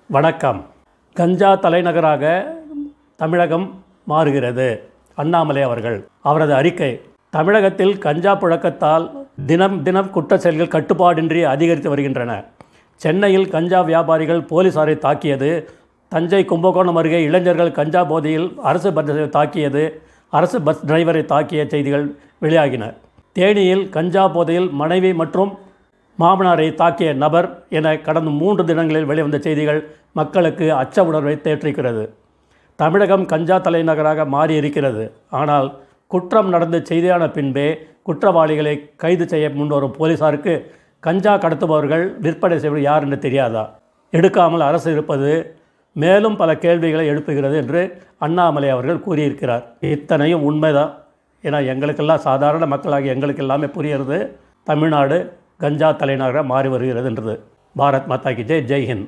வணக்கம். கஞ்சா தலைநகராக தமிழகம் மாறுகிறது. அண்ணாமலை அவர்கள் அவரது அறிக்கை. தமிழகத்தில் கஞ்சா புழக்கத்தால் தினம் தினம் குற்ற செயல்கள் கட்டுப்பாடின்றி அதிகரித்து வருகின்றன. சென்னையில் கஞ்சா வியாபாரிகள் போலீசாரை தாக்கியது, தஞ்சை கும்பகோணம் அருகே இளைஞர்கள் கஞ்சா போதையில் அரசு பஸ்ஸை தாக்கியது, அரசு பஸ் டிரைவரை தாக்கிய செய்திகள் வெளியாகின. தேனியில் கஞ்சா போதையில் மனைவி மற்றும் மாமனாரை தாக்கிய நபர் என கடந்த 3 தினங்களில் வெளிவந்த செய்திகள் மக்களுக்கு அச்ச உணர்வை தேற்றிருக்கிறது. தமிழகம் கஞ்சா தலைநகராக மாறியிருக்கிறது. ஆனால் குற்றம் நடந்து செய்தியான பின்பே குற்றவாளிகளை கைது செய்ய முன்வரும் போலீசாருக்கு கஞ்சா கடத்துபவர்கள் விற்பனை செய்வது யார் என்று தெரியாதா? எடுக்காமல் அரசு இருப்பது மேலும் பல கேள்விகளை எழுப்புகிறது என்று அண்ணாமலை அவர்கள் கூறியிருக்கிறார். இத்தனையும் உண்மைதான். ஏன்னா எங்களுக்கெல்லாம், சாதாரண மக்களாகி எங்களுக்கு எல்லாமே புரிகிறது, தமிழ்நாடு கஞ்சா தலைநகராக மாறி வருகிறது என்றது. பாரத் மாதா கி ஜெய். ஜெய் ஹிந்த்.